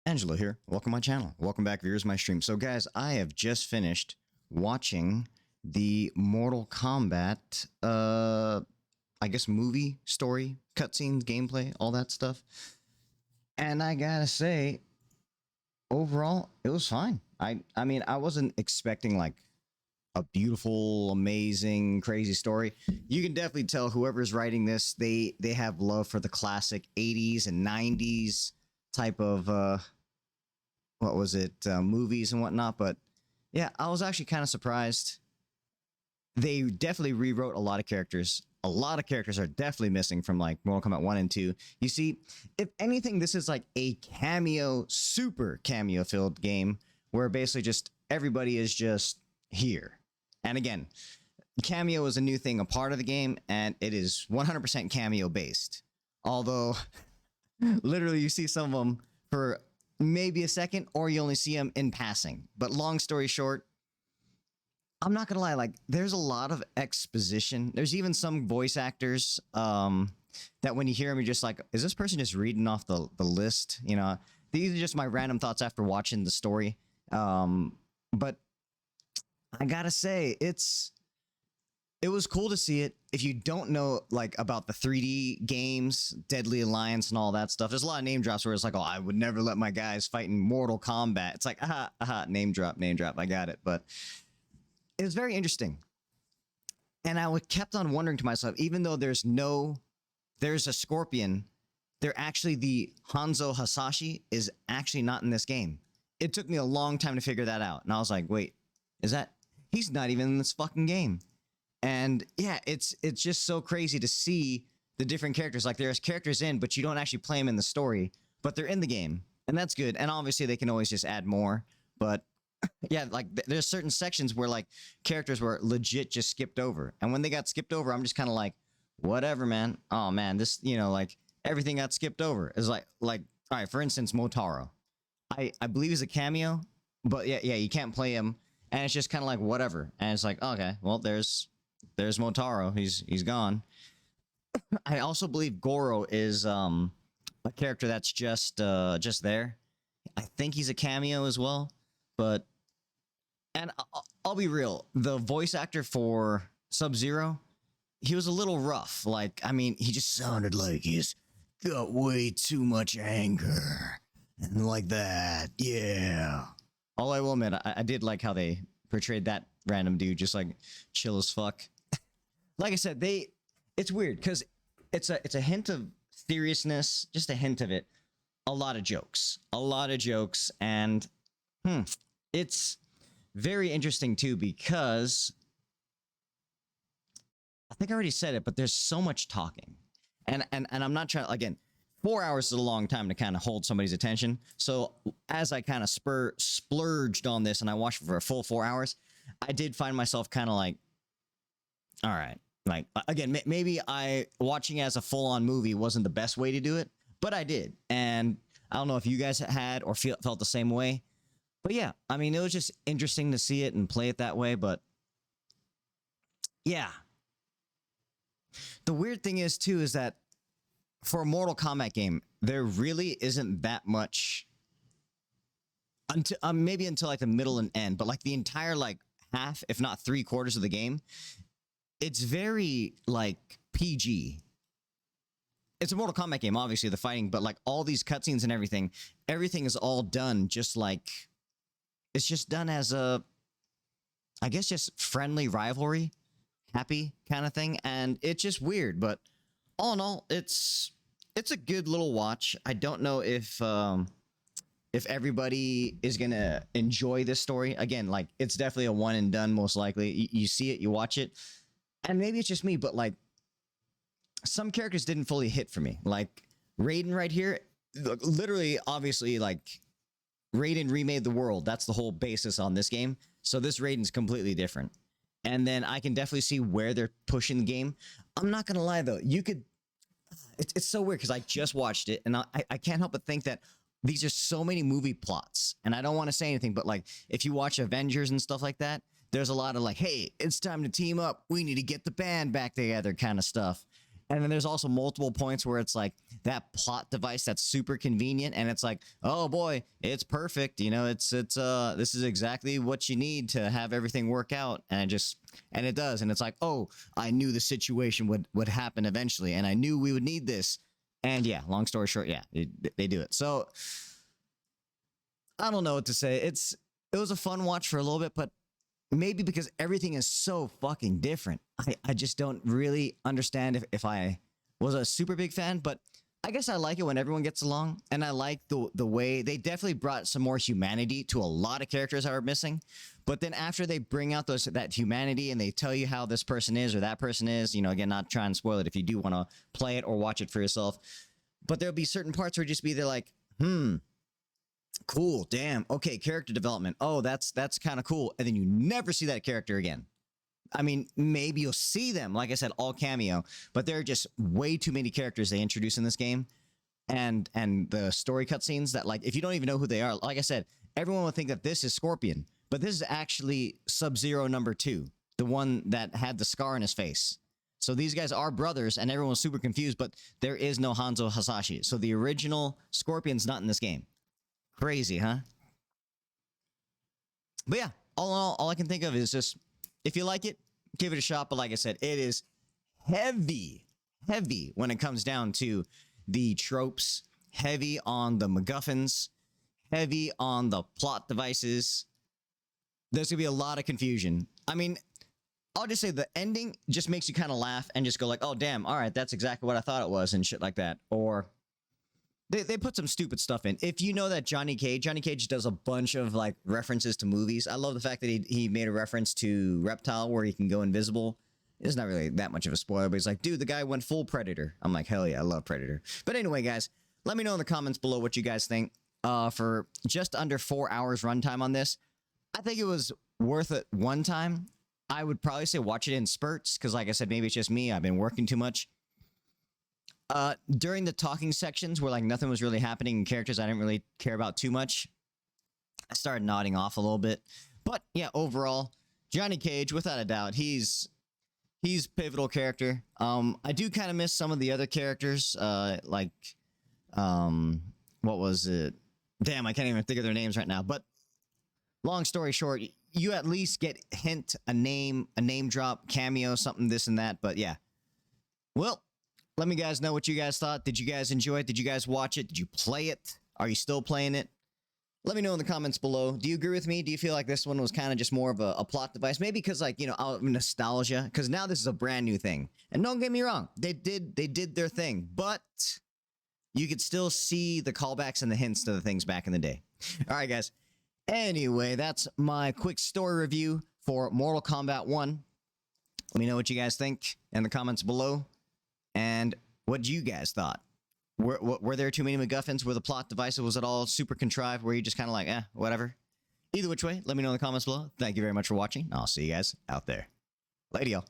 Angelo here. Welcome to my channel. Welcome back, viewers, my stream. So, guys, I have just finished watching the Mortal Kombat, I guess, movie, story, cutscenes, gameplay, all that stuff. And I gotta say, overall, it was fine. I mean, I wasn't expecting like a beautiful, amazing, crazy story. You can definitely tell whoever's writing this, they have love for the classic 80s and 90s type of what was it, movies and whatnot. But yeah, I was actually kind of surprised. They definitely rewrote a lot of characters. A lot of characters are definitely missing from like Mortal Kombat 1 and 2. You see, if anything, this is like a cameo, super cameo filled game where basically just everybody is just here. And again, cameo is a new thing, a part of the game, and it is 100% cameo based. Although, literally, you see some of them for maybe a second, or you only see them in passing. But long story short, I'm not gonna lie, like there's a lot of exposition. There's even some voice actors that when you hear them, you're just like, is this person just reading off the list? You know, these are just my random thoughts after watching the story. But I gotta say, it was cool to see it. If you don't know like about the 3D games, Deadly Alliance and all that stuff, there's a lot of name drops where it's like, oh, I would never let my guys fight in Mortal Kombat. It's like, aha, name drop, I got it. But it was very interesting. And I kept on wondering to myself, even though there's a Scorpion, the Hanzo Hasashi is actually not in this game. It took me a long time to figure that out. And I was like, wait, he's not even in this fucking game. And yeah, it's just so crazy to see the different characters. Like there's characters in, but you don't actually play them in the story, but they're in the game. And that's good. And obviously they can always just add more. But yeah, like there's certain sections where like characters were legit just skipped over. And when they got skipped over, I'm just kind of like, whatever, man. Oh man, this, like everything got skipped over. It's like, all right, for instance, Motaro. I believe he's a cameo, but yeah, you can't play him. And it's just kind of like, whatever. And it's like, okay, well, there's Motaro. He's gone. I also believe Goro is a character that's just there. I think he's a cameo as well. But and I'll be real, the voice actor for Sub-Zero, he was a little rough. Like, I mean, he just sounded like he's got way too much anger and like that. Yeah. All I will admit, I did like how they portrayed that random dude, just like chill as fuck. Like I said, it's weird because it's a hint of seriousness, just a hint of it. A lot of jokes, and it's very interesting too because I think I already said it, but there's so much talking, and I'm not trying. Again, 4 hours is a long time to kind of hold somebody's attention. So as I kind of splurged on this and I watched for a full 4 hours, I did find myself kind of like, all right, like again, maybe watching it as a full-on movie wasn't the best way to do it, but I did, and I don't know if you guys had or felt the same way. But yeah, I mean, it was just interesting to see it and play it that way. But yeah, the weird thing is too is that for a Mortal Kombat game, there really isn't that much until maybe until like the middle and end, but like the entire like half, if not 3/4 of the game, it's very like PG. It's a Mortal Kombat game, obviously the fighting, but like all these cutscenes and everything is all done just like. It's just done as I guess, just friendly rivalry, happy kind of thing. And it's just weird. But all in all, it's a good little watch. I don't know if everybody is going to enjoy this story. Again, like, it's definitely a one and done, most likely. You see it, you watch it. And maybe it's just me, but, like, some characters didn't fully hit for me. Like, Raiden right here, literally, obviously, like, Raiden remade the world. That's the whole basis on this game. So this Raiden's completely different. And then I can definitely see where they're pushing the game. I'm not going to lie, though. It's so weird because I just watched it. And I can't help but think that these are so many movie plots. And I don't want to say anything, but like if you watch Avengers and stuff like that, there's a lot of like, hey, it's time to team up. We need to get the band back together kind of stuff. And then there's also multiple points where it's like that plot device that's super convenient, and it's like, oh boy, it's perfect. You know, it's this is exactly what you need to have everything work out, and it does, and it's like, oh, I knew the situation would happen eventually, and I knew we would need this, and yeah, long story short, yeah, they do it. So I don't know what to say. It was a fun watch for a little bit, but maybe because everything is so fucking different, I just don't really understand if I was a super big fan, but I guess I like it when everyone gets along, and I like the way they definitely brought some more humanity to a lot of characters that were missing. But then after they bring out that humanity and they tell you how this person is or that person is, you know, again, not trying to spoil it if you do want to play it or watch it for yourself, but there'll be certain parts where just be there like, cool, damn, okay, character development. Oh, that's kind of cool. And then you never see that character again. I mean, maybe you'll see them, like I said, all cameo, but there are just way too many characters they introduce in this game. And the story cutscenes that, like, if you don't even know who they are, like I said, everyone will think that this is Scorpion, but this is actually Sub-Zero #2, the one that had the scar on his face. So these guys are brothers, and everyone's super confused, but there is no Hanzo Hasashi. So the original Scorpion's not in this game. Crazy, huh? But yeah, all in all I can think of is just, if you like it, give it a shot. But like I said, it is heavy when it comes down to the tropes, heavy on the MacGuffins, heavy on the plot devices. There's going to be a lot of confusion. I mean, I'll just say the ending just makes you kind of laugh and just go like, oh, damn, all right, that's exactly what I thought it was and shit like that. Or they put some stupid stuff in. If you know that Johnny Cage does a bunch of like references to movies. I love the fact that he made a reference to Reptile where he can go invisible. It's not really that much of a spoiler, but he's like, dude, the guy went full Predator. I'm like, hell yeah, I love Predator. But anyway, guys, let me know in the comments below what you guys think. For just under 4 hours runtime on this, I think it was worth it one time. I would probably say watch it in spurts because, like I said, maybe it's just me. I've been working too much. During the talking sections where like nothing was really happening and characters I didn't really care about too much, I started nodding off a little bit. But yeah, overall, Johnny Cage, without a doubt, he's pivotal character. I do kind of miss some of the other characters, like what was it? Damn, I can't even think of their names right now. But long story short, you at least get a name drop, cameo, something, this and that. But yeah, well, let me guys know what you guys thought. Did you guys enjoy it? Did you guys watch it? Did you play it? Are you still playing it? Let me know in the comments below. Do you agree with me? Do you feel like this one was kind of just more of a plot device? Maybe because, like, you know, out of nostalgia. Because now this is a brand new thing. And don't get me wrong, they did their thing. But you could still see the callbacks and the hints to the things back in the day. All right, guys. Anyway, that's my quick story review for Mortal Kombat 1. Let me know what you guys think in the comments below. And what you guys thought. Were there too many MacGuffins? Were the plot devices, was it all super contrived? Were you just kind of like, whatever? Either which way, let me know in the comments below. Thank you very much for watching. I'll see you guys out there. Later, y'all.